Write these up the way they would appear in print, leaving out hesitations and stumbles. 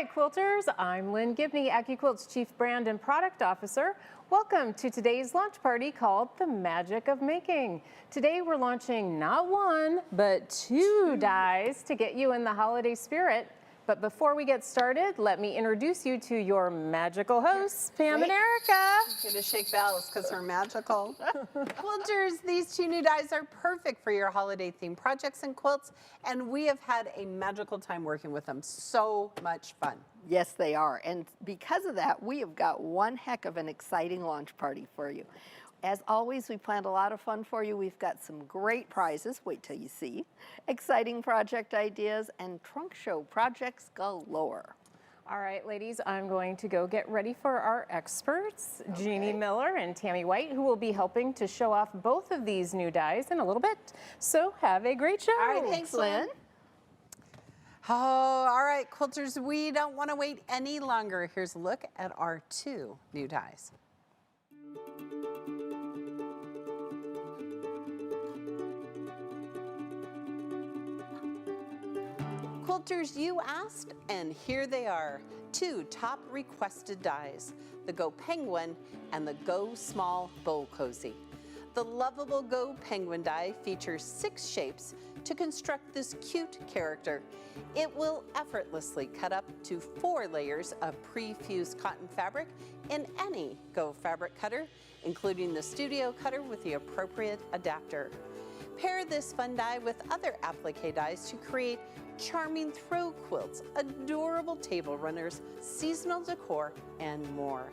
Hi, quilters. I'm Lynn Gibney, AccuQuilt's Chief Brand and Product Officer. Welcome to today's launch party called The Magic of Making. Today we're launching not one, but two dies to get you in the holiday spirit. But before we get started, let me introduce you to your magical hosts, Pam and Erica. I'm gonna shake bells because we're magical. Quilters, these two new dies are perfect for your holiday themed projects and quilts, and we have had a magical time working with them. So much fun. Yes, they are. And because of that, we have got one heck of an exciting launch party for you. As always, we planned a lot of fun for you. We've got some great prizes, wait till you see, exciting project ideas, and trunk show projects galore. All right, ladies, I'm going to go get ready for our experts, Jeannie Miller and Tami White, who will be helping to show off both of these new dies in a little bit. So have a great show. All right, thanks, Lynn. Oh, all right, quilters, we don't want to wait any longer. Here's a look at our two new dies. Quilters, you asked, and here they are. Two top requested dies, the Go Penguin and the Go Small Bowl Cozy. The lovable Go Penguin die features 6 shapes to construct this cute character. It will effortlessly cut up to 4 layers of pre-fused cotton fabric in any Go fabric cutter, including the Studio Cutter with the appropriate adapter. Pair this fun die with other applique dies to create charming throw quilts, adorable table runners, seasonal decor, and more.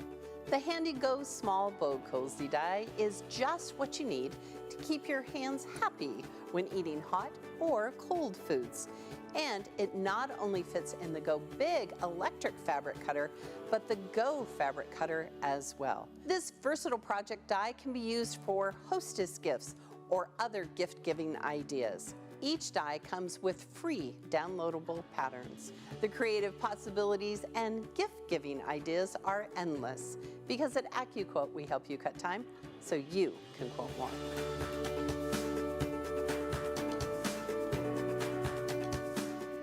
The handy Go Small Bow Cozy die is just what you need to keep your hands happy when eating hot or cold foods. And it not only fits in the Go Big electric fabric cutter, but the Go fabric cutter as well. This versatile project die can be used for hostess gifts or other gift-giving ideas. Each die comes with free downloadable patterns. The creative possibilities and gift-giving ideas are endless because at AccuQuilt we help you cut time so you can quilt more.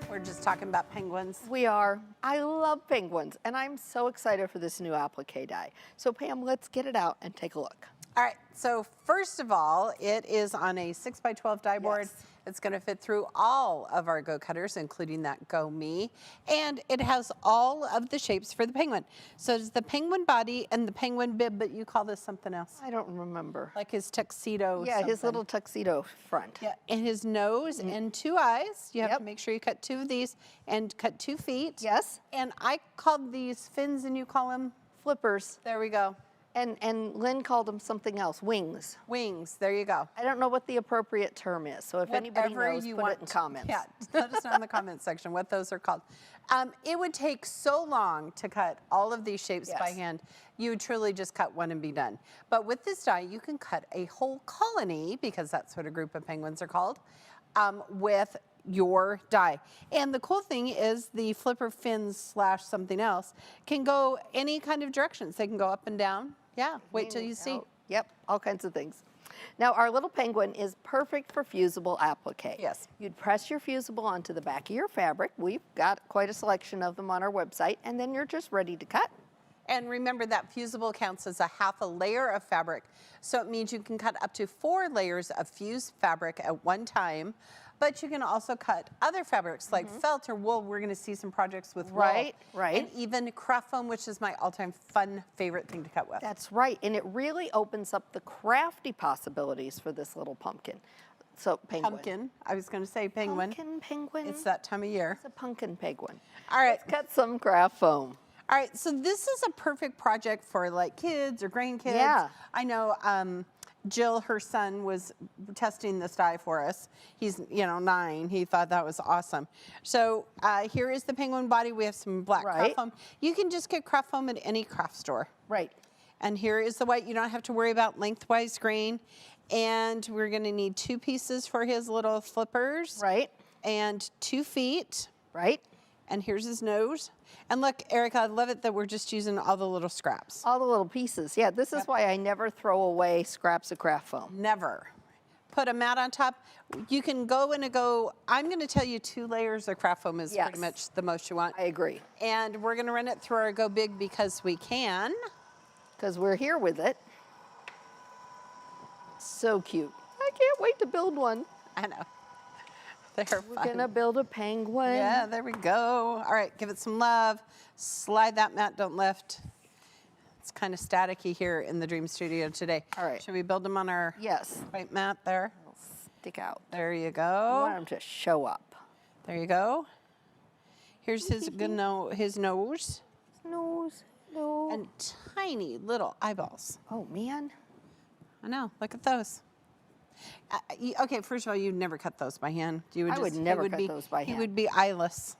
We're just talking about penguins. We are. I love penguins, and I'm so excited for this new applique die. So Pam, let's get it out and take a look. All right, so first of all, it is on a 6x12 die board. Yes. It's gonna fit through all of our Go cutters, including that Go Me. And it has all of the shapes for the penguin. So it's the penguin body and the penguin bib, but you call this something else. I don't remember. Like his tuxedo. Yeah, his little tuxedo front. Yeah, and his nose and 2 eyes. You have to make sure you cut 2 of these and cut 2 feet. Yes. And I called these fins and you call them? Flippers. There we go. And Lynn called them something else, wings. Wings, there you go. I don't know what the appropriate term is, so if anybody knows, put it in comments. Yeah, let us know in the comments section what those are called. It would take so long to cut all of these shapes by hand. You would truly just cut one and be done. But with this die, you can cut a whole colony, because that's what a group of penguins are called, with your die. And the cool thing is the flipper fins slash something else can go any kind of directions. They can go up and down. Yeah, wait till you see. Yep, all kinds of things. Now, our little penguin is perfect for fusible applique. Yes. You'd press your fusible onto the back of your fabric. We've got quite a selection of them on our website, and then you're just ready to cut. And remember that fusible counts as a half a layer of fabric. So it means you can cut up to 4 layers of fused fabric at one time. But you can also cut other fabrics like felt or wool. We're going to see some projects with wool. Right. And even craft foam, which is my all-time fun favorite thing to cut with. That's right, and it really opens up the crafty possibilities for this little pumpkin. So penguin. Pumpkin. I was going to say penguin. Pumpkin penguin. It's that time of year. It's a pumpkin penguin. All right. Let's cut some craft foam. All right, so this is a perfect project for like kids or grandkids. Yeah. I know Jill, her son, was testing this die for us. He's, 9. He thought that was awesome. So here is the penguin body. We have some black craft foam. You can just get craft foam at any craft store. Right. And here is the white. You don't have to worry about lengthwise grain. And we're going to need 2 pieces for his little flippers. Right. And 2 feet. Right. And here's his nose. And look, Erica, I love it that we're just using all the little scraps. All the little pieces. Yeah, this is why I never throw away scraps of craft foam. Never. put a mat on top. You can go I'm going to tell you 2 layers of craft foam is Yes. pretty much the most you want. I agree. And we're going to run it through our Go Big because we can. Because we're here with it. So cute. I can't wait to build one. I know. They're We're fun. gonna build a penguin. Yeah, there we go. All right, give it some love. Slide that mat, don't lift. It's kind of staticky here in the Dream Studio today. All right. Should we build them on our Yes. white mat there? It'll stick out. There you We go. want them to show up. There you go. Here's his nose Nose, nose. and tiny little eyeballs. Oh man. I know. Look at those. Okay, first of all, you'd never cut those by hand. You I would never cut those by He hand. would be eyeless.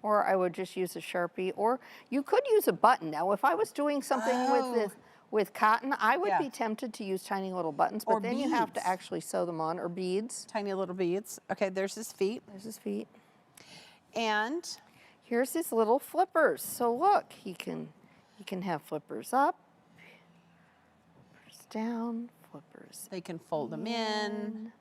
Or I would just use a Sharpie, or you could use a button. Now, if I was doing something with cotton, I would Yeah. be tempted to use tiny little buttons, but Or then you have to beads. actually sew them on, or beads. Tiny little beads. Okay, there's his feet. There's his feet. And Here's his little flippers. So look, he can have flippers up, flippers down, flippers they can fold them in.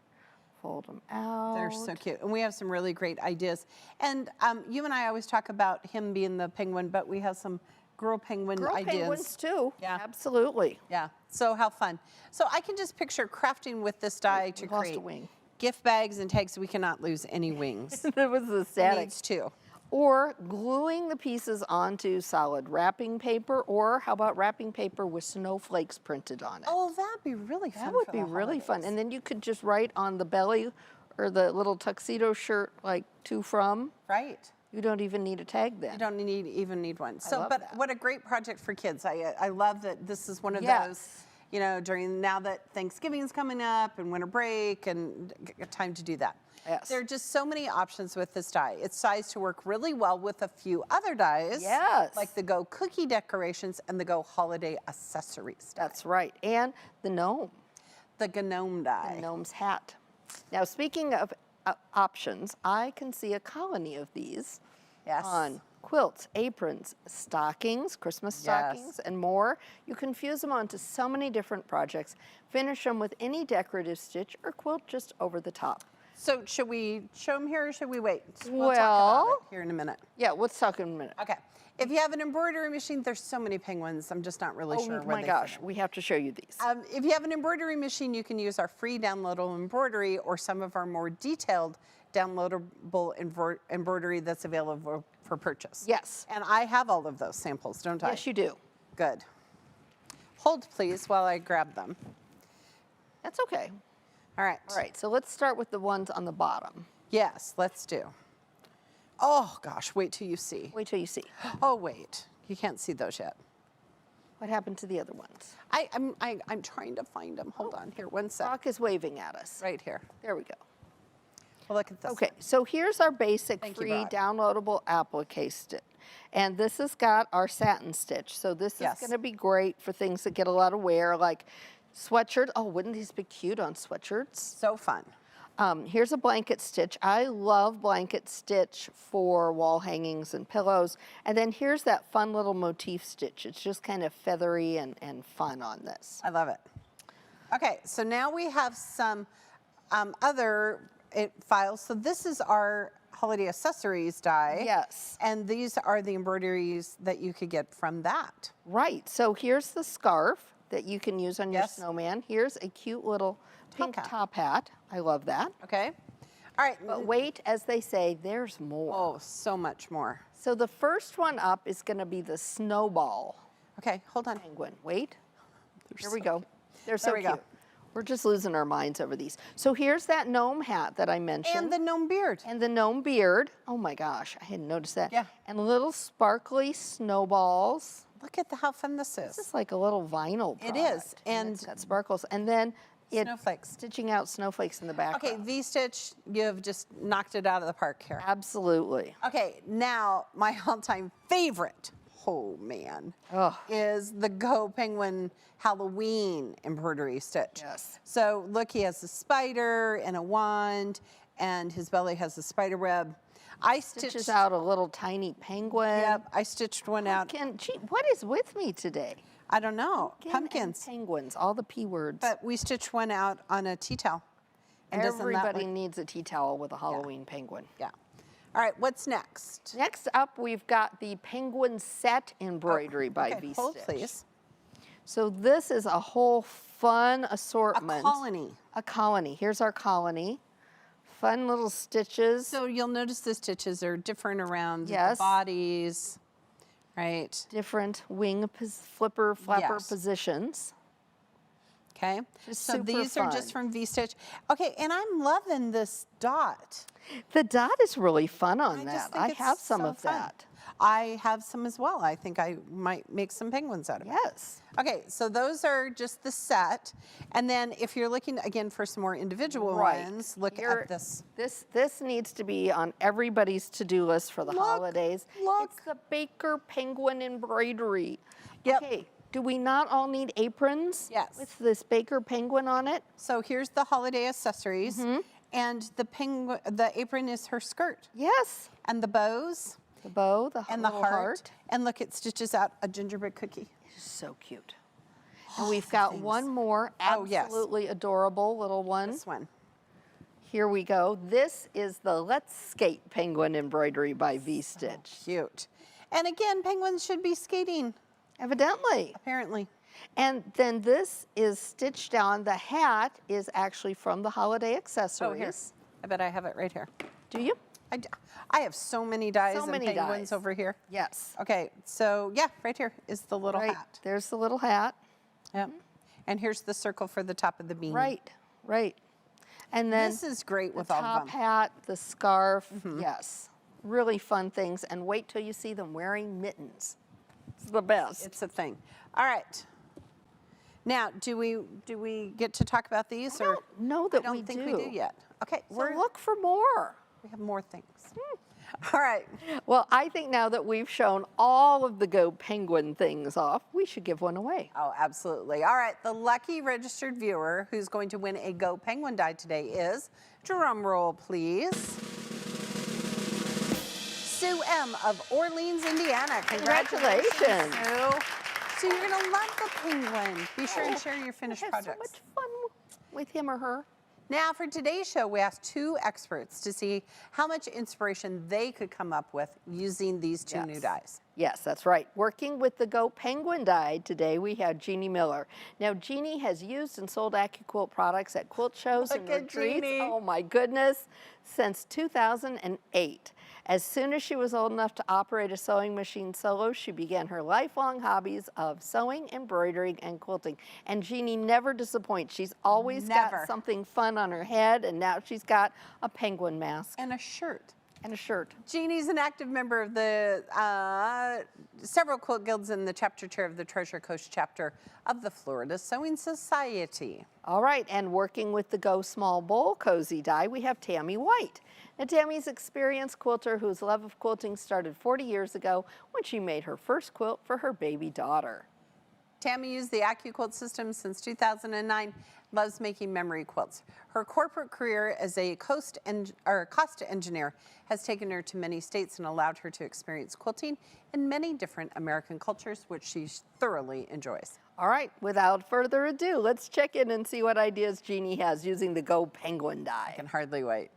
fold them out. They're so cute. And we have some really great ideas. And you and I always talk about him being the penguin, but we have some girl penguin Girl ideas. penguins too. Yeah. Absolutely. Yeah, so how fun. So I can just picture crafting with this die to we lost a create wing. gift bags and tags. We cannot lose any wings. That was the static. Needs 2. Or gluing the pieces onto solid wrapping paper, or how about wrapping paper with snowflakes printed on it? Oh, that'd be really fun. that would for be the really fun. holidays. And then you could just write on the belly or the little tuxedo shirt, like to from. Right. You don't even need a tag then. You don't even need one. So, love but that. what a great project for kids. I love that this is one of Yes. those, you know, during now that Thanksgiving's coming up and winter break and time to do that. Yes. There are just so many options with this die. It's sized to work really well with a few other dies. Yes. Like the Go Cookie Decorations and the Go Holiday Accessories die. That's right. And the gnome, The Gnome die. the gnome's hat. Now, speaking of options, I can see a colony of these Yes. on quilts, aprons, stockings, Christmas stockings, and more. You can fuse them onto so many different projects. Finish them with any decorative stitch or quilt just over the top. So should we show them here or should we wait? We'll talk Well- about it here in a minute. Yeah, let's talk in a minute. Okay. If you have an embroidery machine, there's so many penguins. I'm just not really sure Oh where my they gosh, fit we have to show you these. in. If you have an embroidery machine, you can use our free downloadable embroidery or some of our more detailed downloadable embroidery that's available for purchase. Yes. And I have all of those samples, don't I? Yes, you do. Good. Hold, please, while I grab them. That's okay. All right. All right, so let's start with the ones on the bottom. Yes, let's do. Oh, gosh, wait till you see. Wait till you see. Oh, wait. You can't see those yet. What happened to the other ones? I'm trying to find them. Hold on here, one sec. Brock is waving at us. Right here. There we go. Well, look at this. Okay, so here's our basic Thank you, free Brock. downloadable applique stitch. And this has got our satin stitch. So this Yes. is going to be great for things that get a lot of wear, like sweatshirt. Oh, wouldn't these be cute on sweatshirts? So fun. Here's a blanket stitch. I love blanket stitch for wall hangings and pillows. And then here's that fun little motif stitch. It's just kind of feathery and fun on this. I love it. Okay, so now we have some other files. So this is our holiday accessories die. Yes. And these are the embroideries that you could get from that. Right, so here's the scarf that you can use on your Yes. snowman. Here's a cute little pink hat. top hat. I love that. Okay. All right. But wait, as they say, there's more. Oh, so much more. So the first one up is going to be the snowball Okay, hold on. penguin. Wait, here we so go. They're so There we cute. go. We're just losing our minds over these. So here's that gnome hat that I mentioned. And the gnome beard. And the gnome beard. Oh my gosh, I hadn't noticed that. Yeah. And little sparkly snowballs. Look at how fun this This is. is like a little vinyl It product. is, and- it's got sparkles. And then it Snowflakes. stitching out snowflakes in the background. Okay, V-stitch, you have just knocked it out of the park here. Absolutely. Okay, now my all-time favorite, oh man, Ugh. is the Go Penguin Halloween embroidery stitch. Yes. So look, he has a spider and a wand, and his belly has a spider web. I Stitches stitched out a little tiny penguin. Yep, I stitched one out. Pumpkin. Gee, what is with me today? I don't know, Pumpkin and pumpkins. penguins, all the P words. But we stitched one out on a tea towel. And doesn't that Everybody look- needs a tea towel with a Halloween penguin. Yeah. All right, what's next? Next up, we've got the penguin set embroidery by Okay, hold V-Stitch. please. So this is a whole fun A assortment. colony. A colony. Here's our colony. Fun little stitches. So you'll notice the stitches are different around Yes. the bodies, right? Different wing flapper Yes. positions. Okay. Just So super these are just fun. from V-Stitch. Okay, and I'm loving this dot. The dot is really fun on I that. just think I it's have some so of fun. that. I have some as well. I think I might make some penguins out of it. Yes. Okay, so those are just the set. And then if you're looking again for some more individual Right. ones, look Here- at this. This needs to be on everybody's to-do list for the Look, holidays. look. It's the Baker penguin embroidery. Yep. Okay, do we not all need aprons? Yes. With this Baker penguin on it? So here's the holiday accessories. Mm-hmm. And the apron is her skirt. Yes. And the bows The bow, the and the little heart. And look, it stitches out a gingerbread cookie. So cute. And we've got one more Oh, yes. absolutely adorable little one. This one. Here we go. This is the Let's Skate penguin embroidery by V-Stitch. Cute. And again, penguins should be skating, Evidently. apparently. And then this is stitched on. The hat is actually from the holiday Oh, accessories. here. I bet I have it right here. Do you? I have so many dies So and many penguins dies. over here. Yes. Okay, so yeah, right here is the little Right. hat. There's the little hat. Yep. And here's the circle for the top of the beanie. Right. Right. And then This is great the with all top of them. hat, the scarf. Yes. Really fun things. And wait till you see them wearing mittens. It's the best. It's a thing. All right. Now, do we get to talk about these, or don't know I that don't we think do. we do yet? Okay, So look for more. we have more things. All right. Well, I think now that we've shown all of the Go Penguin things off, we should give one away. Oh, absolutely. All right, the lucky registered viewer who's going to win a Go Penguin die today is, drum roll please, Sue M. of Orleans, Indiana. Congratulations, Congratulations. Sue. So you're going to love the penguin. Be sure and share your I finished have projects. so much fun with him or her. Now, for today's show, we asked 2 experts to see how much inspiration they could come up with using these 2 new Yes. dies. Yes, that's right. Working with the Go Penguin die today, we have Jeannie Miller. Now, Jeannie has used and sold AccuQuilt products at quilt shows and Look at retreats. Jeannie. Oh my goodness, since 2008. As soon as she was old enough to operate a sewing machine solo, she began her lifelong hobbies of sewing, embroidering, and quilting. And Jeannie never disappoints. She's always Never. got something fun on her head, and now she's got a penguin mask And a shirt. and a shirt. Jeannie's an active member of the several quilt guilds and the chapter chair of the Treasure Coast chapter of the Florida Sewing Society. All right, and working with the Go Small Bowl Cozy die, we have Tami White. Now, Tami's experienced quilter whose love of quilting started 40 years ago when she made her first quilt for her baby daughter. Tami used the AccuQuilt system since 2009, loves making memory quilts. Her corporate career as a cost engineer has taken her to many states and allowed her to experience quilting in many different American cultures, which she thoroughly enjoys. All right, without further ado, let's check in and see what ideas Jeannie has using the Go Penguin die. I can hardly wait.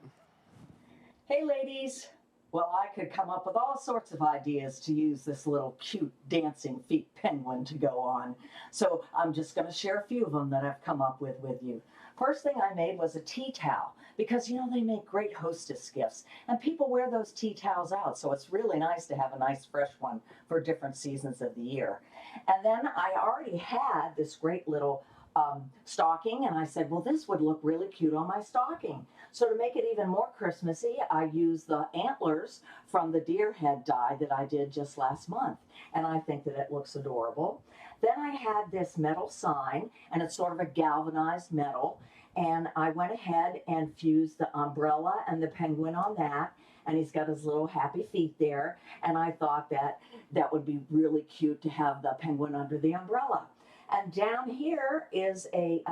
Hey ladies! Well, I could come up with all sorts of ideas to use this little cute dancing feet penguin to go on. So I'm just going to share a few of them that I've come up with you. First thing I made was a tea towel because, you know, they make great hostess gifts and people wear those tea towels out. So it's really nice to have a nice fresh one for different seasons of the year. And then I already had this great little stocking, and I said, well, this would look really cute on my stocking. So to make it even more Christmassy, I used the antlers from the deer head die that I did just last month, and I think that it looks adorable. Then I had this metal sign, and it's sort of a galvanized metal, and I went ahead and fused the umbrella and the penguin on that, and he's got his little happy feet there, and I thought that that would be really cute to have the penguin under the umbrella. And down here is a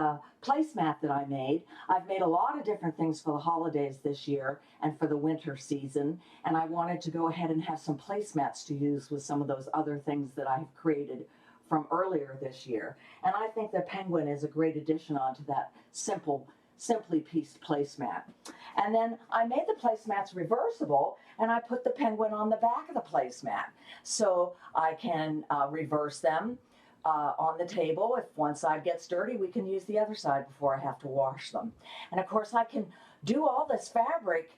placemat that I made. I've made a lot of different things for the holidays this year and for the winter season. And I wanted to go ahead and have some placemats to use with some of those other things that I've created from earlier this year. And I think the penguin is a great addition onto that simple simply pieced placemat. And then I made the placemats reversible, and I put the penguin on the back of the placemat. So I can reverse them on the table. If one side gets dirty, we can use the other side before I have to wash them. And of course, I can do all this fabric.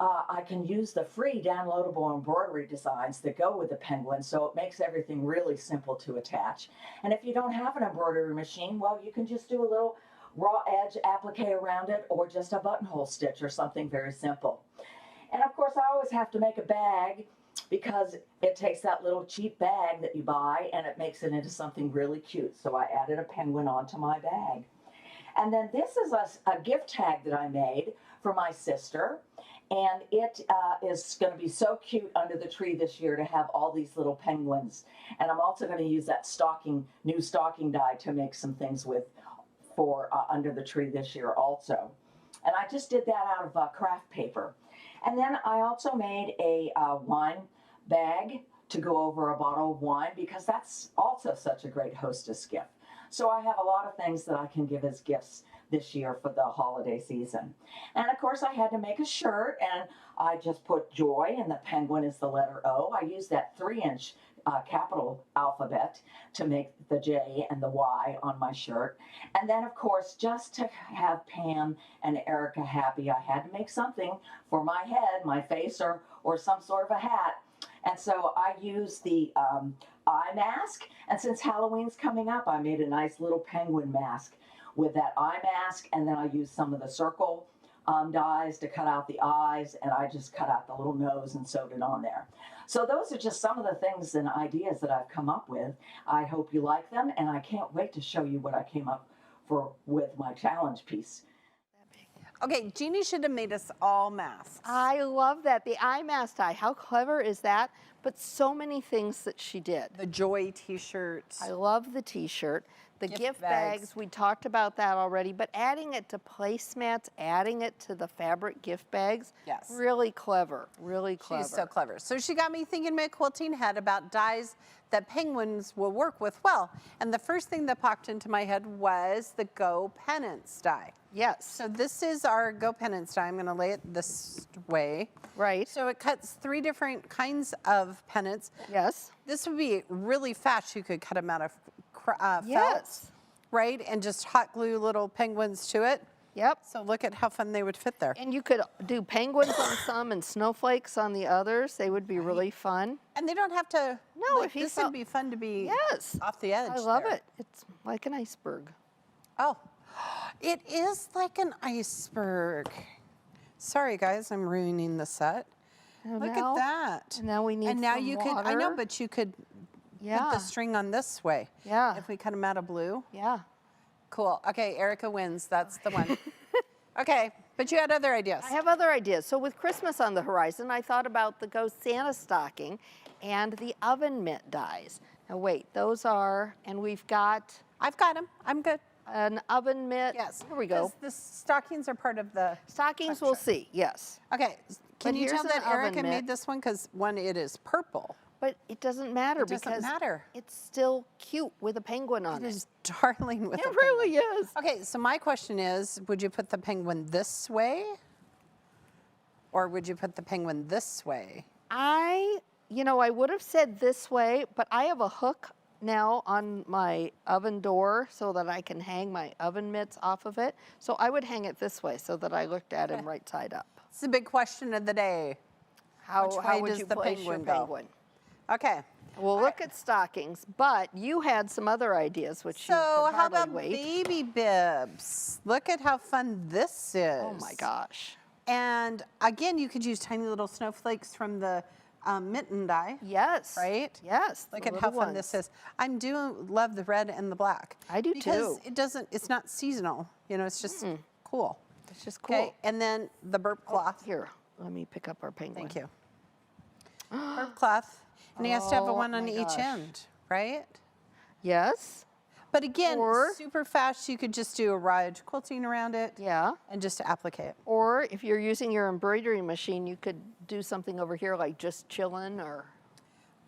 I can use the free downloadable embroidery designs that go with the penguin, so it makes everything really simple to attach. And if you don't have an embroidery machine, well, you can just do a little raw edge applique around it, or just a buttonhole stitch or something very simple. And of course, I always have to make a bag, because it takes that little cheap bag that you buy and it makes it into something really cute. So I added a penguin onto my bag. And then this is a gift tag that I made for my sister. And it is going to be so cute under the tree this year to have all these little penguins. And I'm also going to use that new stocking die to make some things with for under the tree this year also. And I just did that out of craft paper. And then I also made a wine bag to go over a bottle of wine, because that's also such a great hostess gift. So I have a lot of things that I can give as gifts this year for the holiday season. And of course, I had to make a shirt, and I just put joy, and the penguin is the letter O. I used that 3-inch capital alphabet to make the J and the Y on my shirt. And then, of course, just to have Pam and Erica happy, I had to make something for my head, my face, or some sort of a hat. And so I used the eye mask, and since Halloween's coming up, I made a nice little penguin mask with that eye mask, and then I used some of the circle dies to cut out the eyes, and I just cut out the little nose and sewed it on there. So those are just some of the things and ideas that I've come up with. I hope you like them, and I can't wait to show you what I came up with my challenge piece. Okay, Jeannie should have made us all masks. I love that. The eye mask tie. How clever is that? But so many things that she did. The Joy t-shirt. I love the t-shirt. The gift bags, we talked about that already, but adding it to placemats, adding it to the fabric gift bags, Yes. really clever, really clever. She's so clever. So she got me thinking my quilting head about dies that penguins will work with well. And the first thing that popped into my head was the Go Pennants die. Yes. So this is our Go Pennants die. I'm going to lay it this way. Right. So it cuts 3 different kinds of pennants. Yes. This would be really fast. You could cut them out of felt, Yes. right? And just hot glue little penguins to it. Yep. So look at how fun they would fit there. And you could do penguins on some and snowflakes on the others. They would be really fun. And they don't have to. No, like, if you this felt- would be fun to be Yes. off the edge. I love there. it. It's like an iceberg. Oh, it is like an iceberg. Sorry, guys, I'm ruining the set. And Look now- at that. And now we need And now some you could. I know, water. but you could Yeah. put the string on this way. Yeah. If we cut them out of blue. Yeah. Cool. Okay, Erica wins. That's the one. Okay, but you had other ideas. I have other ideas. So with Christmas on the horizon, I thought about the Go Santa stocking and the oven mitt dies. Now wait, those are, and we've got I've got them. I'm good. an oven mitt. Yes. Here we go. 'Cause the stockings are part of the. Stockings we'll see, yes. Okay. Can you here's tell that an oven Erica mitt. made this one? Because one, it is purple. But it doesn't matter It doesn't because matter. it's still cute with a penguin on It it. is darling with It a really penguin. is. Okay, so my question is, would you put the penguin this way? Or would you put the penguin this way? I would have said this way, but I have a hook now on my oven door so that I can hang my oven mitts off of it. So I would hang it this way so that I looked at him right side up. It's the big question of the day. How Which way how would does you the place your penguin go? penguin? Okay. We'll look at stockings, but you had some other ideas which you So could how hardly about wait. baby bibs? Look at how fun this is. Oh my gosh. And again, you could use tiny little snowflakes from the mitten die. Yes. Right? Yes. Look the at how little fun this ones. is. I do love the red and the black. I do because too. it's not seasonal. You know, it's just cool. It's just cool. Okay, and then the burp cloth. Here, let me pick up our penguin. Thank you. Burp cloth. And he has to have a Oh one on my each gosh. end, right? Yes. But again, Or- super fast, you could just do a raw edge quilting around it Yeah. and just applique it. Or if you're using your embroidery machine, you could do something over here like just chillin' or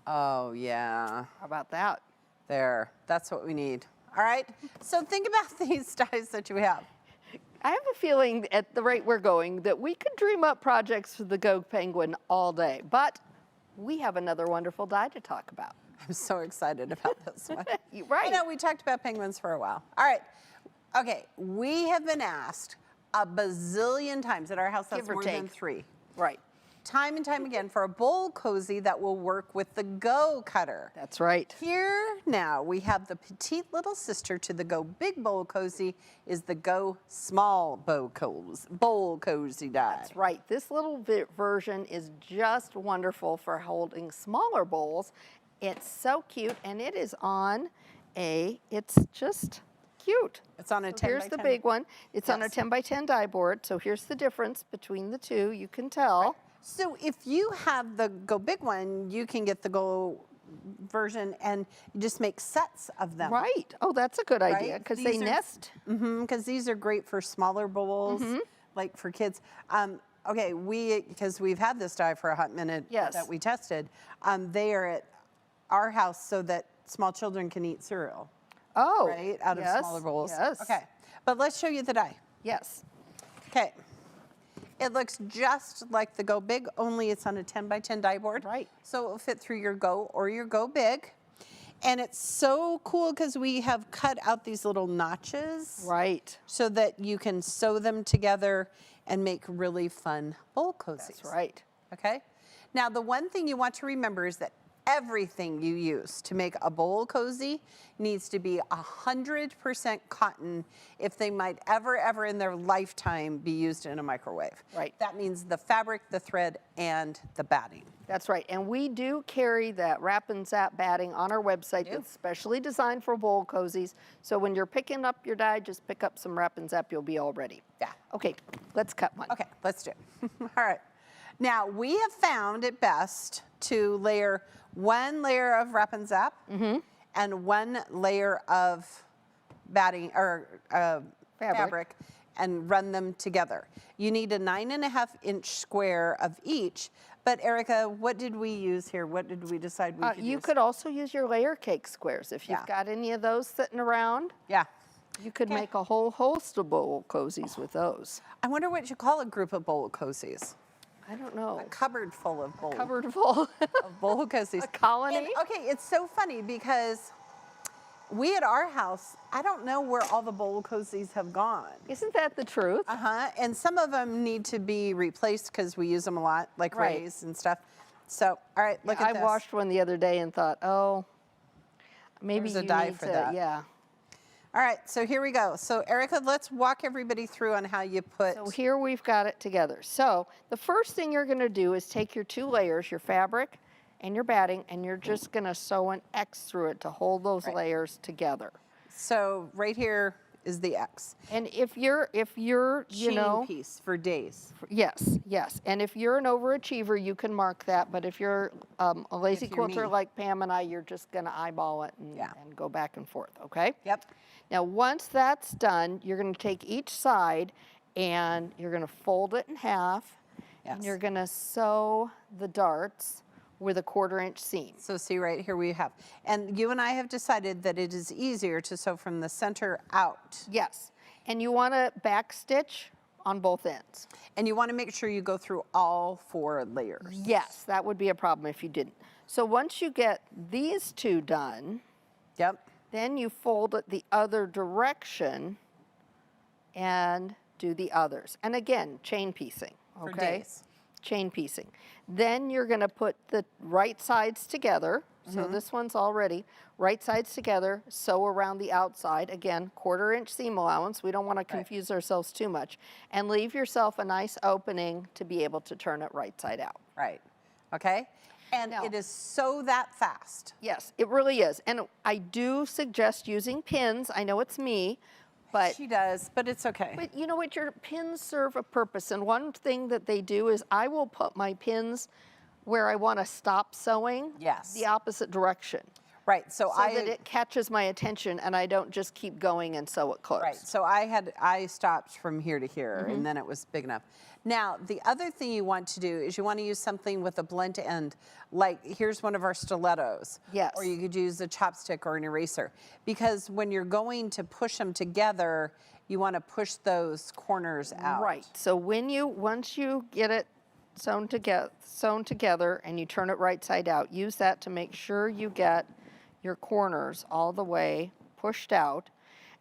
Oh, yeah. how about that? There. That's what we need. All right. So think about these dies that you have. I have a feeling at the rate we're going that we could dream up projects for the Go Penguin all day, but we have another wonderful die to talk about. I'm so excited about this one. Right. I know we talked about penguins for a while. All right. Okay, we have been asked a bazillion times at our house, that's Give or more than take. 3. Right. Time and time again for a bowl cozy that will work with the Go cutter. That's right. Here now we have the petite little sister to the Go Big Bowl Cozy is the Go Small Bowl Cozy die. That's right. This little version is just wonderful for holding smaller bowls. It's so cute, and it is on it's just cute. It's on a 10 by 10. Here's the big one. It's on a Yes. 10 by 10 die board. So here's the difference between the two. You can tell. So if you have the Go Big one, you can get the Go version and you just make sets of them. Right. Oh, that's a good idea Right? because These they are- nest. Because these are great for smaller bowls, like for kids. Okay, because we've had this die for a hot minute Yes. that we tested, they are at our house so that small children can eat cereal, Oh, right, out of yes, smaller bowls. Yes. Okay, but let's show you the die. Yes. Okay. It looks just like the Go Big, only it's on a 10 by 10 die board. Right. So it will fit through your Go or your Go Big. And it's so cool because we have cut out these little notches Right. so that you can sew them together and make really fun bowl cozies. That's right. Okay? Now, the one thing you want to remember is that everything you use to make a bowl cozy needs to be 100% cotton if they might ever in their lifetime be used in a microwave. Right. That means the fabric, the thread, and the batting. That's right. And we do carry that Wrap and Zap batting on our website that's specially designed for bowl cozies. So when you're picking up your die, just pick up some Wrap and Zap. You'll be all ready. Yeah. Okay, let's cut one. Okay, let's do it. All right. Now, we have found it best to layer one layer of Wrap and Zap and one layer of batting or fabric and run them together. You need a 9.5-inch square of each. But Erica, what did we use here? What did we decide we could You use? could also use your layer cake squares. If you've Yeah. got any of those sitting around, Yeah. you could Okay. make a whole host of bowl cozies with those. I wonder what you call a group of bowl cozies. I don't know. A cupboard full of bowl, Cupboard full. of bowl cozies. A colony? And, okay, it's so funny because we at our house, I don't know where all the bowl cozies have gone. Isn't that the truth? And some of them need to be replaced because we use them a lot, like Right. Ray's and stuff. So, all right, look at I this. washed one the other day and thought, oh, maybe There's a you die need for to, that. yeah. All right, so here we go. So Erica, let's walk everybody through on how you put. So here we've got it together. So the first thing you're going to do is take your two layers, your fabric and your batting, and you're just going to sew an X through it to hold those layers together. So right here is the X. And if you're you Chain know, piece for days. yes. And if you're an overachiever, you can mark that. But if you're a lazy you're quilter me. like Pam and I, you're just going to eyeball it and go back and forth, okay? Yep. Now, once that's done, you're going to take each side and you're going to fold it in half. And Yes. you're going to sew the darts with a 1/4-inch seam. So see right here we have. And you and I have decided that it is easier to sew from the center out. Yes. And you want to back stitch on both ends. And you want to make sure you go through all 4 layers. Yes, that would be a problem if you didn't. So once you get these two done, Yep. then you fold it the other direction and do the others. And again, chain piecing, For okay? days. Chain piecing. Then you're going to put the right sides together. So this one's all ready. Right sides together, sew around the outside. Again, 1/4-inch seam allowance. We don't want to confuse ourselves too much. And leave yourself a nice opening to be able to turn it right side out. Right. Okay? And Now- it is so that fast. Yes, it really is. And I do suggest using pins. I know it's me, but She does, but it's okay. But you know what, your pins serve a purpose. And one thing that they do is I will put my pins where I want to stop sewing Yes. the opposite direction. Right, so that it catches my attention and I don't just keep going and sew it close. Right, so I stopped from here to here, and then it was big enough. Now, the other thing you want to do is you want to use something with a blunt end, like here's one of our stilettos. Yes. Or you could use a chopstick or an eraser, because when you're going to push them together, you want to push those corners out. Right, so once you get it sewn together and you turn it right side out, use that to make sure you get your corners all the way pushed out,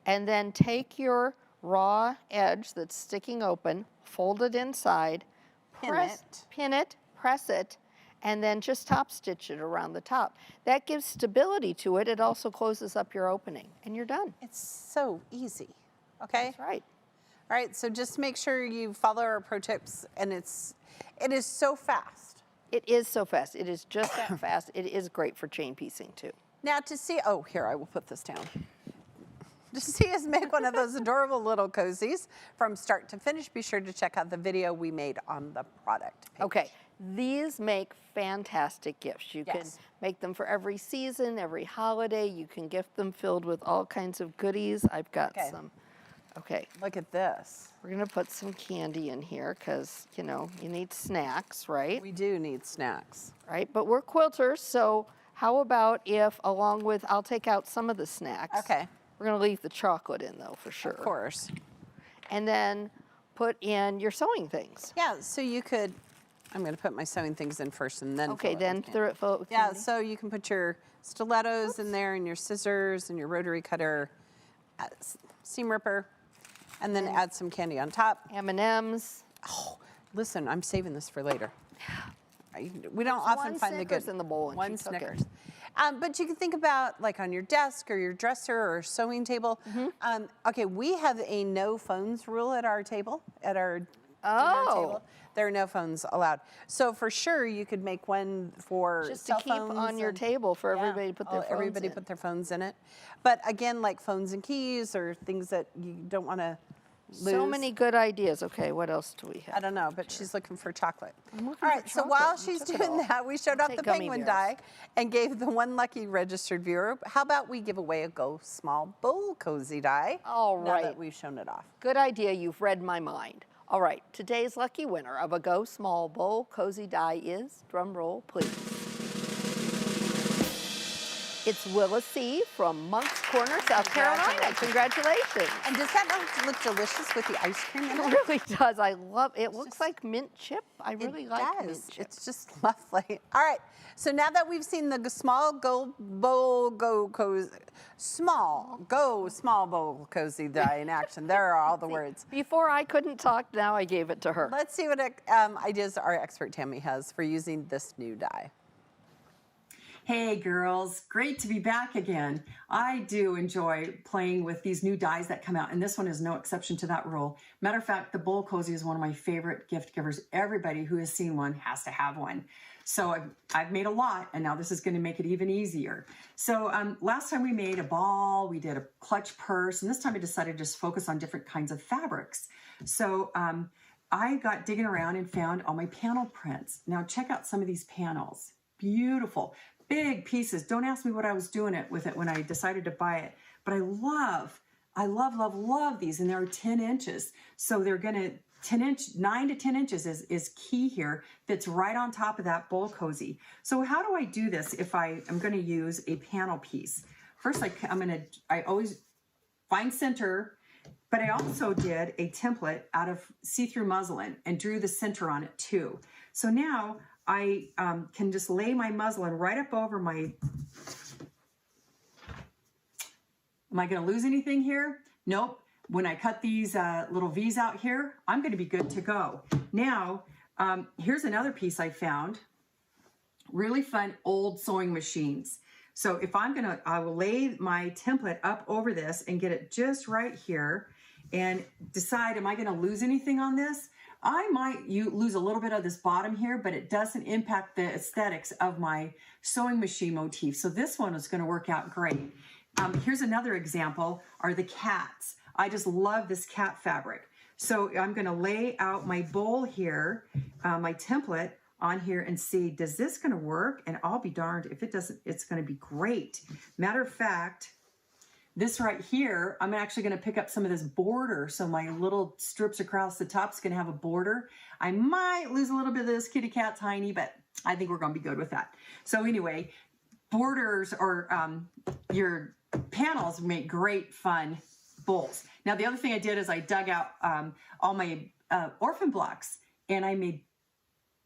and then take your raw edge that's sticking open, fold it inside, pin it, press it, and then just top stitch it around the top. That gives stability to it. It also closes up your opening, and you're done. It's so easy, okay? That's right. All right, so just make sure you follow our pro tips, and it is so fast. It is so fast. It is just that fast. It is great for chain piecing too. Now to see, oh, here, I will put this down. To see us make one of those adorable little cozies from start to finish, be sure to check out the video we made on the product page. Okay, these make fantastic gifts. You can make them for every season, every holiday. You can gift them filled with all kinds of goodies. I've got some. Okay. Look at this. We're gonna put some candy in here because, you know, you need snacks, right? We do need snacks. Right, but we're quilters, so how about if along with, I'll take out some of the snacks. Okay. We're gonna leave the chocolate in though, for sure. Of course. And then put in your sewing things. Yeah, so you could, I'm gonna put my sewing things in first and then Okay, fill it then with candy. fill it with Yeah, candy. so you can put your stilettos in there and your scissors and your rotary cutter, seam ripper, and then add some candy on top. M&Ms. Oh, listen, I'm saving this for later. We don't often find the good. Snickers in the bowl, and One she took it. Snickers. But you can think about like on your desk or your dresser or sewing table. Okay, we have a no phones rule at our table, at our dinner table. There are no phones allowed. So for sure, you could make one for Just to cell keep phones on your and- table for everybody to put their phones everybody in. put their phones in it. But again, like phones and keys or things that you don't want to lose. So many good ideas. Okay, what else do we have? I don't know, but she's looking for chocolate. I'm looking All for right, so chocolate. while You she's took it doing all. that, we showed I'll off take the gummy penguin bears. die and gave the one lucky registered viewer. How about we give away a Go Small Bowl Cozy die? All Now right. that we've shown it off. Good idea. You've read my mind. All right, today's lucky winner of a Go Small Bowl Cozy Die is, drum roll, please. It's Willa C. from Monk's Corner, South Carolina. Congratulations. And does that not look delicious with the ice cream in It it? really does. I love it. It looks like mint chip. I really like mint Does. chip. It's just lovely. All right. So now that we've seen the small Go Small Bowl Cozy die in action, there are all the words. Before I couldn't talk, now I gave it to her. Let's see what ideas our expert Tami has for using this new die. Hey girls, great to be back again. I do enjoy playing with these new dies that come out, and this one is no exception to that rule. Matter of fact, the Bowl Cozy is one of my favorite gift givers. Everybody who has seen one has to have one. So I've made a lot, and now this is going to make it even easier. So last time we made a ball, we did a clutch purse, and this time I decided to just focus on different kinds of fabrics. So I got digging around and found all my panel prints. Now check out some of these panels. Beautiful. Big pieces. Don't ask me what I was doing with it when I decided to buy it. But I love these, and they're 10 inches. So they're going to 9 to 10 inches is key here. That's right on top of that Bowl Cozy. So how do I do this if I am going to use a panel piece? First, I always find center, but I also did a template out of see-through muslin and drew the center on it too. So now I can just lay my muslin right up over my... Am I going to lose anything here? Nope. When I cut these little V's out here, I'm going to be good to go. Now, here's another piece I found. Really fun old sewing machines. So if I will lay my template up over this and get it just right here and decide, am I going to lose anything on this? I might lose a little bit of this bottom here, but it doesn't impact the aesthetics of my sewing machine motif. So this one is going to work out great. Here's another example, are the cats. I just love this cat fabric. So I'm going to lay out my bowl here, my template on here and see, does this going to work? And I'll be darned if it doesn't, it's going to be great. Matter of fact, this right here, I'm actually going to pick up some of this border. So my little strips across the top is going to have a border. I might lose a little bit of this kitty cat tiny, but I think we're going to be good with that. So anyway, borders or your panels make great fun bowls. Now, the other thing I did is I dug out all my orphan blocks, and I made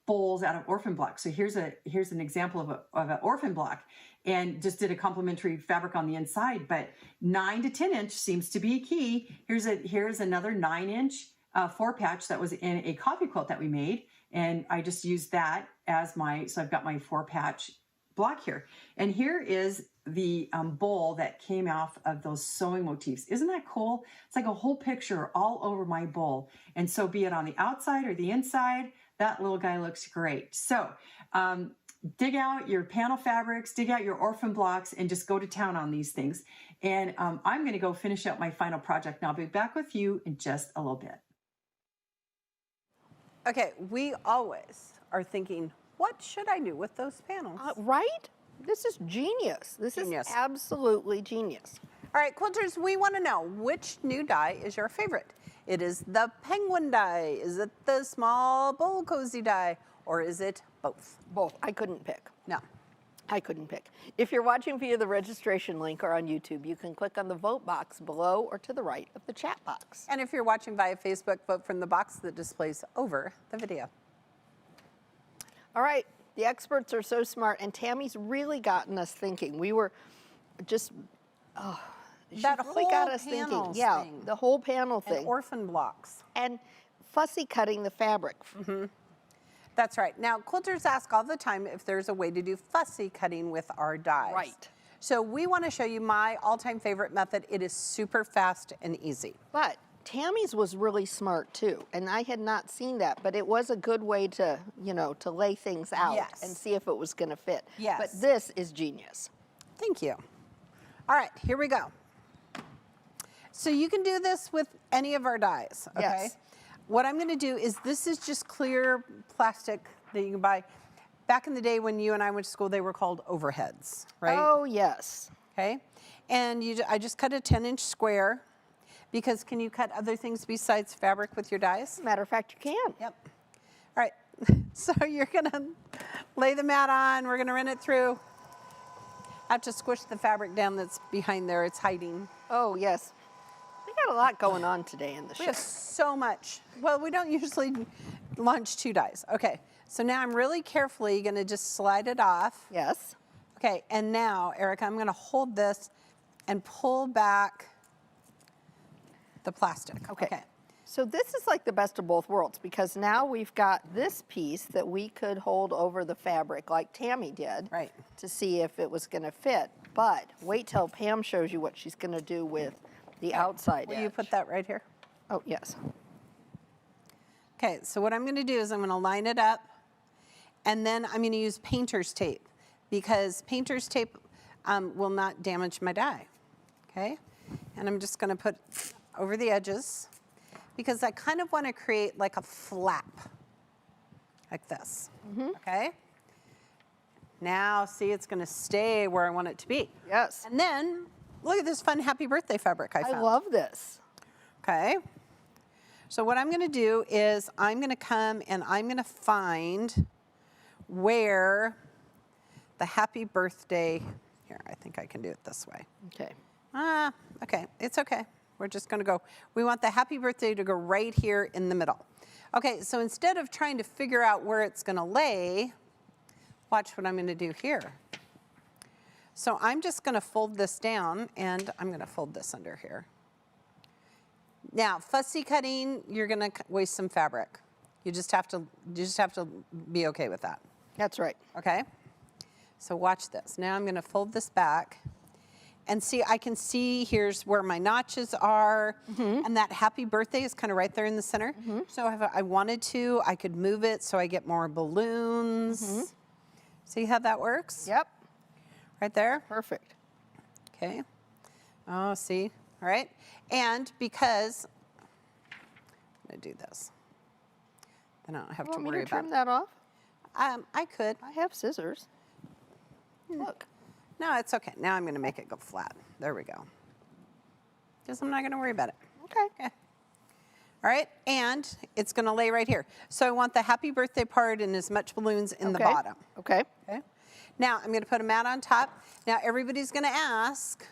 bowls out of orphan blocks. So here's an example of an orphan block, and just did a complementary fabric on the inside. But 9 to 10 inch seems to be key. Here's another 9 inch 4-patch that was in a coffee quilt that we made, and I just used that as so I've got my 4-patch block here. And here is the bowl that came off of those sewing motifs. Isn't that cool? It's like a whole picture all over my bowl. And so be it on the outside or the inside, that little guy looks great. So dig out your panel fabrics, dig out your orphan blocks, and just go to town on these things. And I'm going to go finish up my final project, and I'll be back with you in just a little bit. Okay, we always are thinking, what should I do with those panels? Right? This is genius. This Genius. is absolutely genius. All right, quilters, we want to know which new die is your favorite. It is the penguin die, is it the small bowl cozy die, or is it both? Both. I couldn't pick. No. I couldn't pick. If you're watching via the registration link or on YouTube, you can click on the vote box below or to the right of the chat box. And if you're watching via Facebook, vote from the box that displays over the video. All right, the experts are so smart, and Tammy's really gotten us thinking. We were just, she's That really whole got us thinking. panels Yeah, thing. the whole panel And thing. orphan blocks. And fussy cutting the fabric. That's right. Now, quilters ask all the time if there's a way to do fussy cutting with our dies. Right. So we want to show you my all-time favorite method. It is super fast and easy. But Tammy's was really smart too, and I had not seen that, but it was a good way to, to lay things out Yes. and see if it was going to fit. Yes. But this is genius. Thank you. All right, here we go. So you can do this with any of our dies, okay? Yes. What I'm going to do is, this is just clear plastic that you can buy. Back in the day when you and I went to school, they were called overheads, right? Oh, yes. Okay. And I just cut a 10-inch square, because can you cut other things besides fabric with your dies? Matter of fact, you can. Yep. All right. So you're going to lay the mat on. We're going to run it through. I have to squish the fabric down that's behind there. It's hiding. Oh, yes. We got a lot going on today in the We show. have so much. Well, we don't usually launch 2 dies. Okay. So now I'm really carefully going to just slide it off. Yes. Okay. And now, Erica, I'm going to hold this and pull back the plastic. Okay. So this is like the best of both worlds, because now we've got this piece that we could hold over the fabric like Tami did, Right. to see if it was going to fit. But wait till Pam shows you what she's going to do with the outside Will edge. you put that right here? Oh, yes. Okay, so what I'm going to do is I'm going to line it up, and then I'm going to use painter's tape, because painter's tape will not damage my die. Okay, and I'm just going to put over the edges, because I kind of want to create like a flap, like this. Okay. Now, see, it's going to stay where I want it to be. Yes. And then look at this fun happy birthday fabric I found. I love this. Okay. So what I'm going to do is I'm going to come and I'm going to find where the happy birthday, here, I think I can do it this way. Okay. Okay, it's okay. We're just going to go, we want the happy birthday to go right here in the middle. Okay, so instead of trying to figure out where it's going to lay, watch what I'm going to do here. So I'm just going to fold this down, and I'm going to fold this under here. Now, fussy cutting, you're going to waste some fabric. You just have to be okay with that. That's right. Okay? So watch this. Now I'm going to fold this back. And see, I can see here's where my notches are. And that happy birthday is kind of right there in the center. So if I wanted to, I could move it so I get more balloons. See how that works? Yep. Right there? Perfect. Okay. Oh, see? All right. And because, I'm going to do this. Then I don't have to Want me worry to trim about that off? I could. I have scissors. Look. No, it's okay. Now I'm going to make it go flat. There we go. Because I'm not going to worry about it. Okay. Okay. All right, and it's going to lay right here. So I want the happy birthday part and as much balloons in the bottom. Okay. Okay. Now I'm going to put a mat on top. Now everybody's going to ask,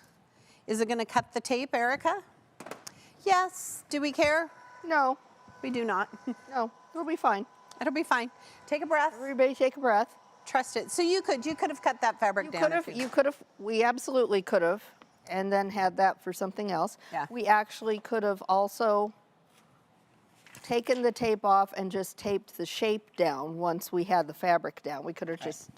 is it going to cut the tape, Erica? Yes. Do we care? No. We do not. No. It'll be fine. It'll be fine. Take a breath. Everybody take a breath. Trust it. So you could have cut that fabric down. You could have, we absolutely could have, and then had that for something else. Yeah. We actually could have also taken the tape off and just taped the shape down once we had the fabric down. We could have just,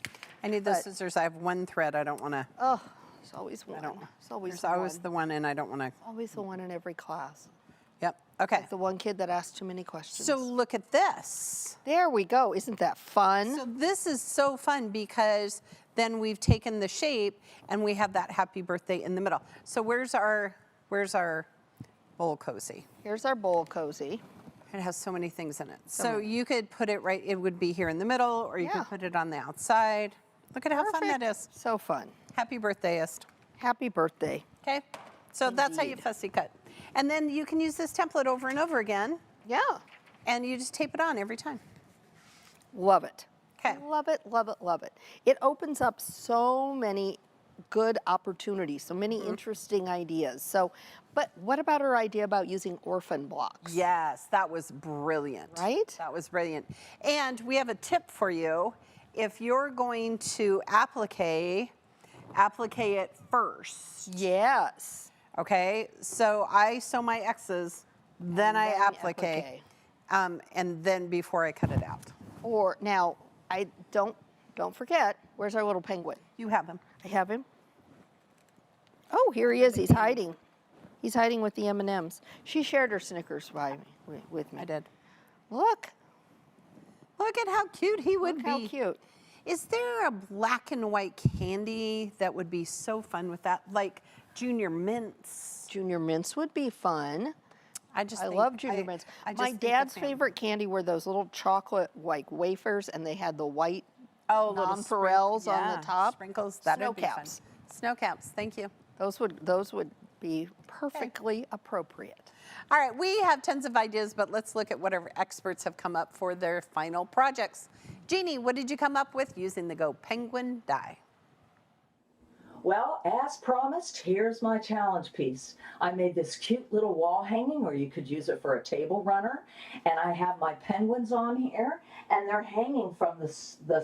I need those scissors. I have one thread. I don't want to. oh, there's always one. don't- There's always There's one. always the one, and I don't want to. Always the one in every class. Yep. Okay. The one kid that asked too many questions. So look at this. there we go. Isn't that fun? So this is so fun because then we've taken the shape and we have that happy birthday in the middle. So where's our bowl cozy? Here's our bowl cozy. It has so many things in it. So you could put it right, it would be here in the middle, or you Yeah. could put it on the outside. Look at how fun that is. So fun. Happy birthdayist. Happy birthday. Okay? So that's how you fussy cut. And then you can use this template over and over again, Yeah. and you just tape it on every time. Love it. Okay. Love it, love it, love it. It opens up so many good opportunities, so many interesting ideas. So, but what about our idea about using orphan blocks? Yes, that was brilliant. Right? That was brilliant. And we have a tip for you. If you're going to applique it first. Yes. Okay, so I sew my X's, then I then applique, and then before I cut it out. Or now, I don't forget, where's our little penguin? You have them. I have him. Oh, here he is. He's hiding. He's hiding with the M&Ms. She shared her Snickers with me. I did. Look. Look at how cute he would Look be. how cute. Is there a black and white candy that would be so fun with that, like Junior Mints? Junior Mints would be fun. I think- love Junior Mints. I just My think dad's of him. favorite candy were those little chocolate like wafers, and they had the white little nonpareils on the top. Sprinkles. That'd Snow be fun. caps. Snow caps. Thank you. Those would be perfectly appropriate. All right, we have tons of ideas, but let's look at whatever experts have come up for their final projects. Jeannie, what did you come up with using the Go Penguin die? Well, as promised, here's my challenge piece. I made this cute little wall hanging, or you could use it for a table runner. And I have my penguins on here, and they're hanging from the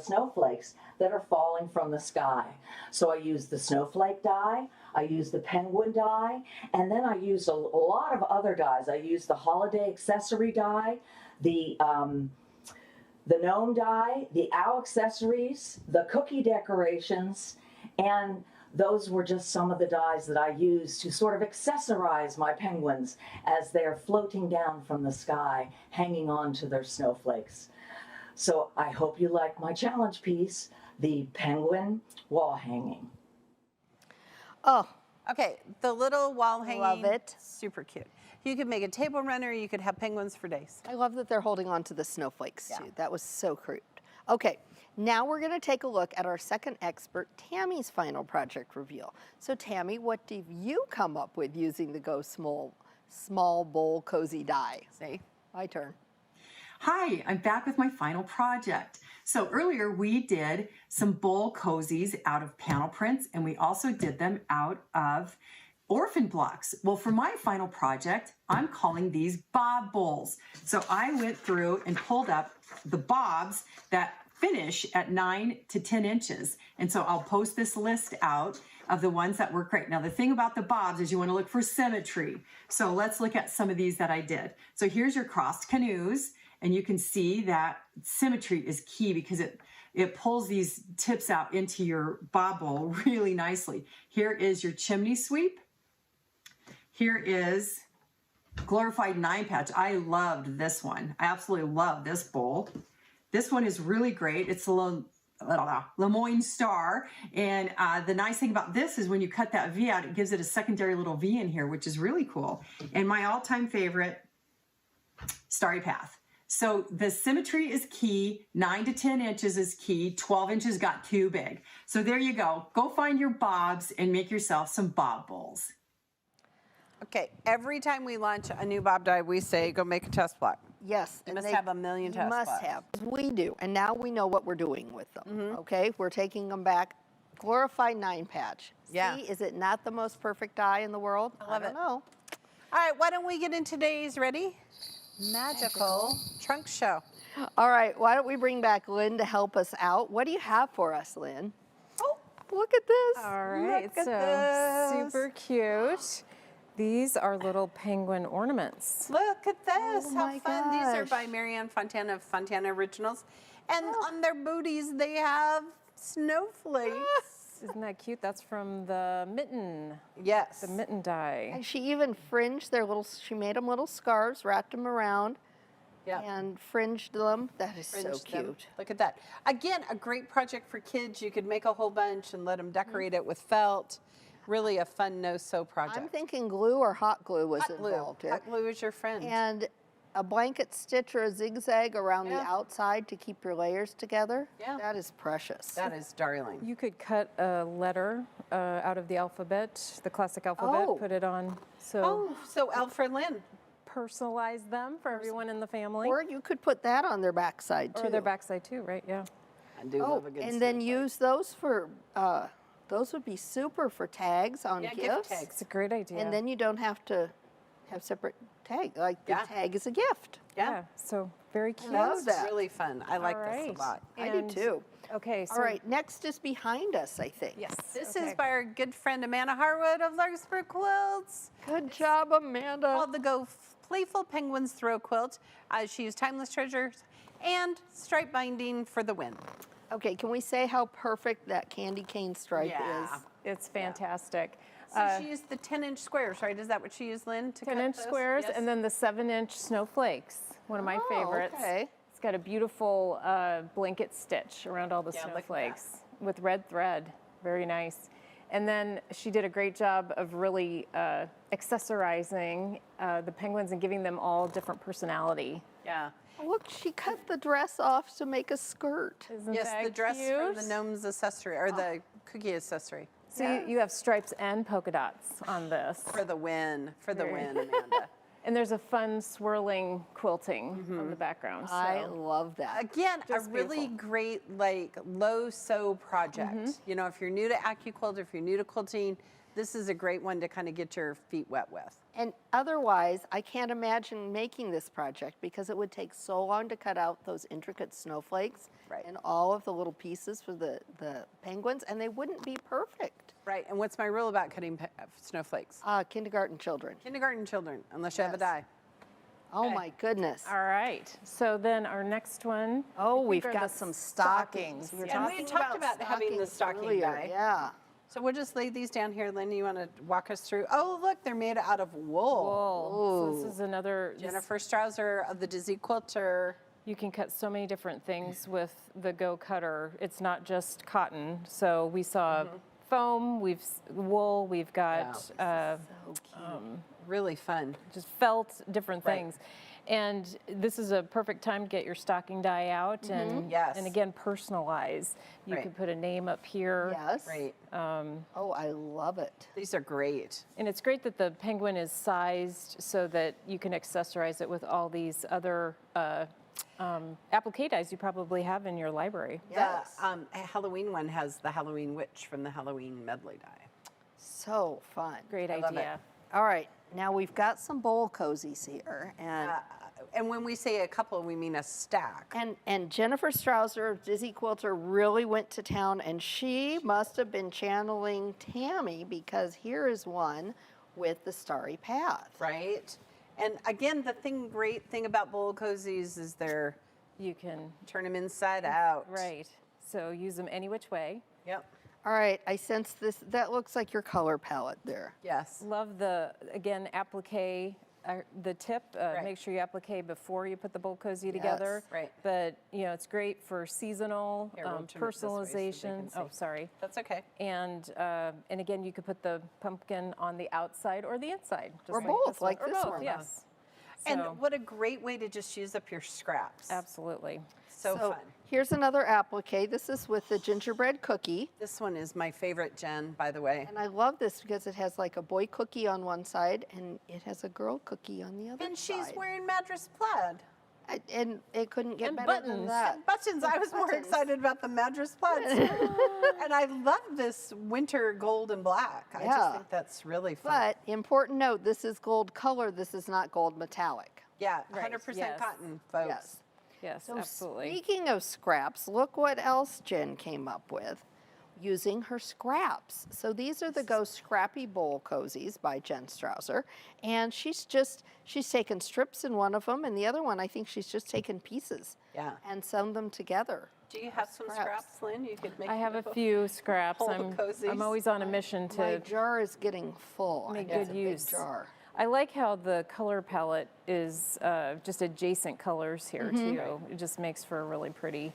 snowflakes that are falling from the sky. So I used the snowflake die, I used the penguin die, and then I used a lot of other dies. I used the holiday accessory die, the gnome die, the owl accessories, the cookie decorations, and those were just some of the dies that I used to sort of accessorize my penguins as they're floating down from the sky, hanging on to their snowflakes. So I hope you like my challenge piece, the penguin wall hanging. Oh, Okay, the little wall hanging. Love it. Super cute. You could make a table runner. You could have penguins for days. I love that they're holding on to the snowflakes Yeah. too. That was so cute. Okay, now we're going to take a look at our second expert, Tammy's final project reveal. So Tammy, what did you come up with using the Go Small Bowl Cozy die? See? My turn. Hi, I'm back with my final project. So earlier we did some bowl cozies out of panel prints, and we also did them out of orphan blocks. Well, for my final project, I'm calling these bob bowls. So I went through and pulled up the bobs that finish at 9 to 10 inches. And so I'll post this list out of the ones that work great. Now, the thing about the bobs is you want to look for symmetry. So let's look at some of these that I did. So here's your crossed canoes. And you can see that symmetry is key because it pulls these tips out into your bob bowl really nicely. Here is your chimney sweep. Here is glorified 9-patch. I loved this one. I absolutely love this bowl. This one is really great. It's a Lemoyne star. And the nice thing about this is when you cut that V out, it gives it a secondary little V in here, which is really cool. And my all-time favorite, Starry Path. So the symmetry is key. 9 to 10 inches is key. 12 inches got too big. So there you go. Go find your bobs and make yourself some bob bowls. Okay, every time we launch a new bob die, we say, go make a test block. Yes. You must have a million test must blocks. have. We do. And now we know what we're doing with them. Mm-hmm. Okay? We're taking them back. Glorified 9 patch. Yeah. See, is it not the most perfect die in the world? I love don't it. know. All right, why don't we get into today's magical trunk show? All right, why don't we bring back Lynn to help us out? What do you have for us, Lynn? Oh, look at this. All right, Look at so this. super cute. These are little penguin ornaments. Look at this, Oh how my fun. These are gosh. by Marianne Fontana of Fontana Originals. And on their booties, they have snowflakes. Isn't that cute? That's from the mitten Yes. die. And she even fringed their little, she made them little scarves, wrapped them around, Yeah. and fringed them. That is so Fringed them. cute. Look at that. Again, a great project for kids. You could make a whole bunch and let them decorate it with felt. Really a fun no-sew project. I'm thinking glue or hot glue was Hot glue. involved here. Hot glue is your friend. And a blanket stitch or a zigzag around the Yeah. outside to keep your layers together. Yeah. That is precious. That is darling. You could cut a letter out of the alphabet, the classic alphabet, Oh. put it on. So Oh, so Alfred Lynn. personalize them for everyone in the family. Or you could put that on their backside too. Or their backside too, right? Yeah. I do Oh, love a good and then snowflake. use those for, those would be super for tags on Yeah, gifts. gift tags. It's a great idea. And then you don't have to have separate tag. Like the Yeah. tag is a gift. Yeah. So very cute. love That's that. really fun. I like All this right. a lot. I do And- too. Okay, so All right, next is behind us, I think. yes. This okay. is by our good friend Amanda Harwood of Larkspur Quilts. Good job, Amanda. Called the Go Playful Penguins Throw Quilt. She used timeless treasures and stripe binding for the win. Okay, can we say how perfect that candy cane stripe Yeah. is? It's fantastic. So she used the 10-inch squares, right? Is that what she used, Lynn? To 10-inch cut those? squares Yes. and then the 7-inch snowflakes, one of my Oh, favorites. okay. It's got a beautiful blanket stitch around all the Yeah, look at that. snowflakes with red thread. Very nice. And then she did a great job of really accessorizing the penguins and giving them all different personality. Yeah. Oh, look, she cut the dress off to make a skirt. Isn't Yes, that the dress cute? from the gnome's accessory, or the cookie accessory. So you have stripes and polka dots on this. For the win. For the Very- win, Amanda. And there's a fun swirling quilting Mm-hmm. on the background. So. I love that. Again, a Just really beautiful. great like low sew project. You know, if you're new to AccuQuilt, if you're new to quilting, this is a great one to kind of get your feet wet with. And otherwise, I can't imagine making this project because it would take so long to cut out those intricate snowflakes Right. and all of the little pieces for the penguins, and they wouldn't be perfect. Right, and what's my rule about cutting snowflakes? Kindergarten children. Kindergarten children, unless you have a Yes. die. Oh Okay. my goodness. All right. So then our next one. Oh, I think we've are got the some stockings. We were And we talking talked about having the stocking earlier. die. Yeah. So we'll just lay these down here. Lynn, you want to walk us through? Oh, look, they're made out of wool. Wool. So this is another. Jennifer Strouser of the Dizzy Quilter. You can cut so many different things with the Go Cutter. It's not just cotton. So we saw foam, wool, we've got Really fun. just felt, different Right. things. And this is a perfect time to get your stocking die out and Yes. and again personalize. You Right. could put a name up here. Yes. Great. Oh, I love it. These are great. And it's great that the penguin is sized so that you can accessorize it with all these other applique dies you probably have in your library. Yes. The Halloween one has the Halloween witch from the Halloween medley die. So fun. Great I love it. idea. All right, now we've got some bowl cozies here, And when we say a couple, we mean a stack. and Jennifer Strouser of Dizzy Quilter really went to town, and she must have been channeling Tami because here is one with the starry path. Right? And again, the great thing about bowl cozies is they're You can, turn them inside out. right. So use them any which way. Yep. All right, I sense this. That looks like your color palette there. Yes. Love the, again, applique, the tip. Right. Make sure you applique before you put the bowl cozy together. Right. But, you know, it's great for seasonal Here, we'll turn it this way so they personalization. can Oh, see. sorry. That's okay. And again, you could put the pumpkin on the outside or the inside. Just Or like both, this one. like Or this both, one. yes. And So- what a great way to just use up your scraps. Absolutely. So fun. Here's another applique. This is with the gingerbread cookie. This one is my favorite, Jen, by the way. And I love this because it has like a boy cookie on one side and it has a girl cookie on the other And side. she's wearing Madras plaid. And it couldn't get And better than buttons. that. Buttons. I was more Buttons. excited about the Madras plaids. And I love this winter gold and black. I just Yeah. think that's really fun. But important note, this is gold color. This is not gold metallic. Yeah, Right, 100% yes. cotton, folks. Yes. Yes, So absolutely. speaking of scraps, look what else Jen came up with using her scraps. So these are the Go Scrappy Bowl Cozies by Jen Strausser. And she's taken strips in one of them, and the other one, I think she's just taken pieces Yeah. and sewn them together. Do you have some scraps, Lynn? You could make I have a little- few scraps. Bowl I'm cozies. always on a mission My to jar is getting full. make It's good a use. big jar. I like how the color palette is just adjacent colors here too. It just makes for a really pretty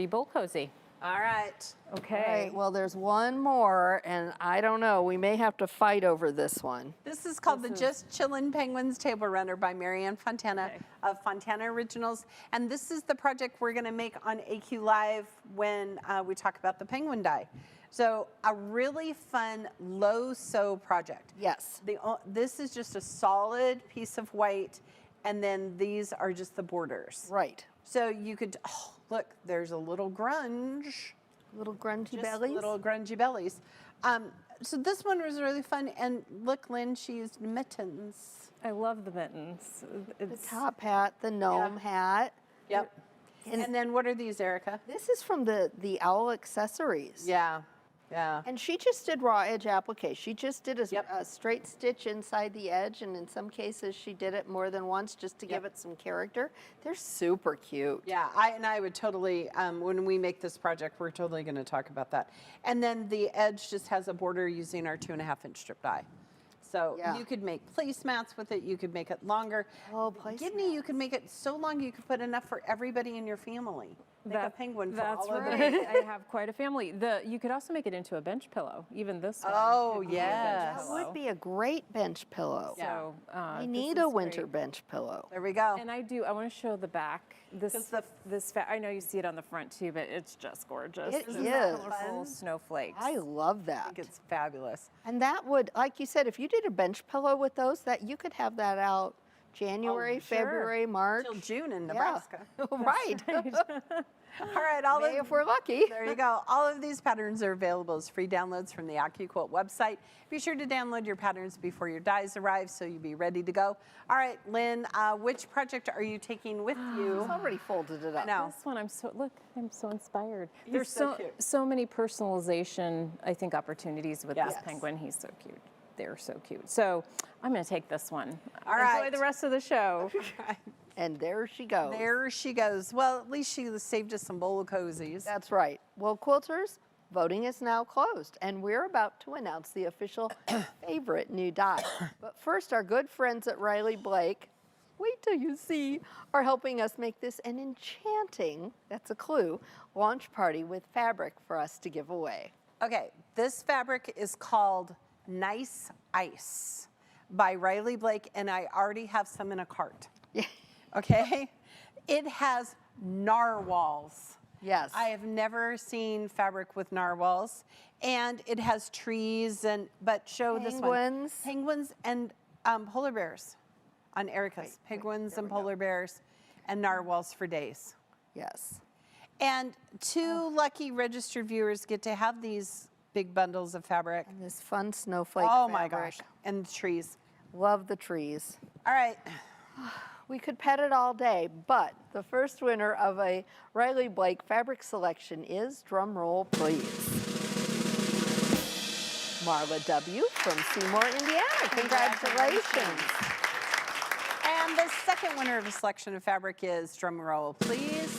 bowl cozy. All right. Okay. All right, well, there's one more, and I don't know. We may have to fight over this one. This is called the Just Chillin' Penguins Table Runner by Marianne Fontana of Fontana Originals. And this is the project we're going to make on AQ Live when we talk about the penguin die. So a really fun low sew project. Yes. This is just a solid piece of white, and then these are just the borders. Right. So you could, oh, look, there's a little grunge. Little grungy Just bellies. little grungy bellies. So this one was really fun. And look, Lynn, she used mittens. I love the mittens. The It's top hat, the gnome hat. Yep. And then what are these, Erica? This is from the Owl Accessories. Yeah, yeah. And she just did raw edge applique. She just did a, Yep. a straight stitch inside the edge, and in some cases she did it more than once just to give it some character. They're super cute. Yeah, I would totally, when we make this project, we're totally going to talk about that. And then the edge just has a border using our 2.5-inch strip die. So Yeah. you could make placemats with it. You could make it longer. Oh, Gidney, you could make it so long you could put enough for everybody in your family. Make a penguin for That's all of right. them. I have quite a family. You could also make it into a bench pillow. Even this one. Oh, could be a bench yes. That pillow. would be a great bench pillow. So We this need is a winter great. bench pillow. There we go. And I want to show the back. I know you see it on the front too, but it's just gorgeous. It This is. colorful snowflakes. I love I that. think it's fabulous. And that would, like you said, if you did a bench pillow with those, that you could have that out January, sure. February, March. Till June in Yeah. Nebraska. Right. All right, all May of if we're lucky. There you go. All of these patterns are available as free downloads from the AccuQuilt website. Be sure to download your patterns before your dies arrive so you'll be ready to go. All right, Lynn, which project are you taking with you? It's already folded it up. No. This one, I'm so inspired. He's There's so cute. so many personalization, I think, opportunities with Yes. this penguin. He's so cute. They're so cute. So I'm going to take this one. All Enjoy right. the rest of the show. And there she goes. There she goes. Well, at least she saved us some bowl of cozies. That's right. Well, quilters, voting is now closed, and we're about to announce the official favorite new die. But first, our good friends at Riley Blake, wait till you see, are helping us make this an enchanting, that's a clue, launch party with fabric for us to give away. Okay, this fabric is called Nice Ice by Riley Blake, and I already have some in a cart. Okay? It has narwhals. Yes. I have never seen fabric with narwhals. And it has trees, but show this one. Penguins. Penguins and polar bears on Erica's. Penguins and polar bears and narwhals for days. Yes. And two lucky registered viewers get to have these big bundles of fabric. And this fun snowflake Oh my fabric. gosh. And the trees. Love the trees. All right. We could pet it all day, but the first winner of a Riley Blake fabric selection is, drum roll please, Marla W. from Seymour, Indiana. Congratulations. And the second winner of a selection of fabric is, drum roll please,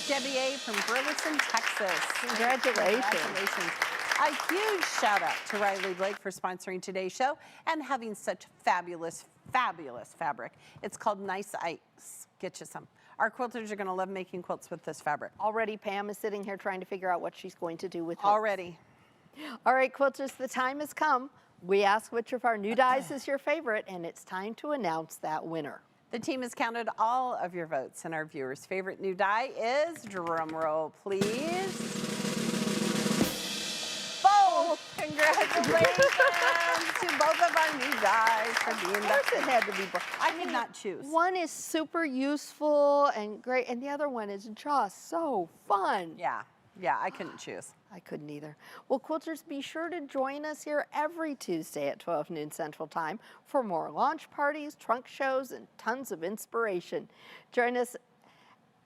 Debbie A. from Burleson, Texas. Congratulations. A huge shout out to Riley Blake for sponsoring today's show and having such fabulous, fabulous fabric. It's called Nice Ice. Get you some. Our quilters are going to love making quilts with this fabric. Already Pam is sitting here trying to figure out what she's going to do with it. Already. All right, quilters, the time has come. We ask which of our new dies is your favorite, and it's time to announce that winner. The team has counted all of your votes, and our viewers' favorite new die is, drum roll please, both. Congratulations to both of our new dies for being Of course it had to be both. I could not choose. One is super useful and great, and the other one is just so fun. Yeah, I couldn't choose. I couldn't either. Well, quilters, be sure to join us here every Tuesday at 12 noon Central Time for more launch parties, trunk shows, and tons of inspiration. Join us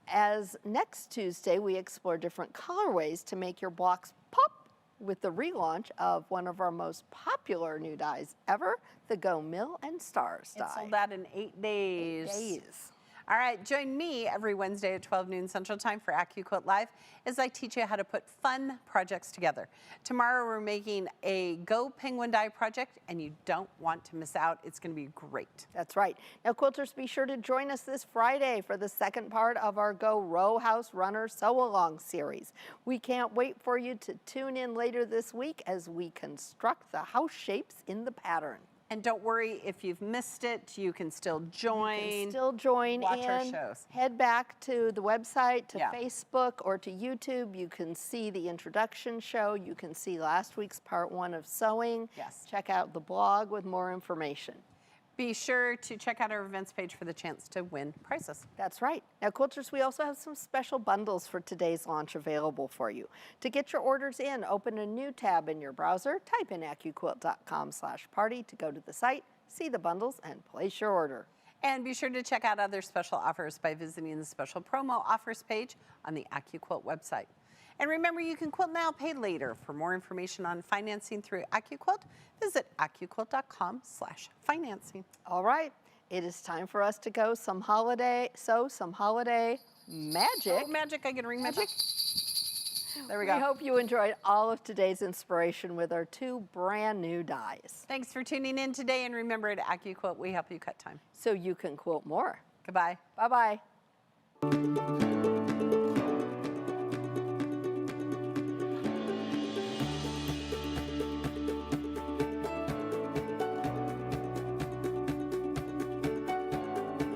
as next Tuesday we explore different colorways to make your blocks pop with the relaunch of one of our most popular new dies ever, the Go Mill and Stars die. It sold out in 8 days. 8 days. All right, join me every Wednesday at 12 noon Central Time for AccuQuilt Live as I teach you how to put fun projects together. Tomorrow we're making a Go Penguin die project, and you don't want to miss out. It's going to be great. That's right. Now, quilters, be sure to join us this Friday for the second part of our Go Row House Runner Sew Along series. We can't wait for you to tune in later this week as we construct the house shapes in the pattern. And don't worry, if you've missed it, you can still join. You can still join watch our in. shows. Head back to the website, to Yeah. Facebook, or to YouTube. You can see the introduction show. You can see last week's part 1 of sewing. Yes. Check out the blog with more information. Be sure to check out our events page for the chance to win prizes. That's right. Now, quilters, we also have some special bundles for today's launch available for you. To get your orders in, open a new tab in your browser, type in AccuQuilt.com/party to go to the site, see the bundles, and place your order. And be sure to check out other special offers by visiting the special promo offers page on the AccuQuilt website. And remember, you can quilt now, pay later. For more information on financing through AccuQuilt, visit AccuQuilt.com/financing. All right, it is time for us to go sew some holiday magic. Oh, magic, I get a ring magic. There we We go. hope you enjoyed all of today's inspiration with our 2 brand new dies. Thanks for tuning in today. And remember, at AccuQuilt, we help you cut time. So you can quilt more. Goodbye. Bye-bye.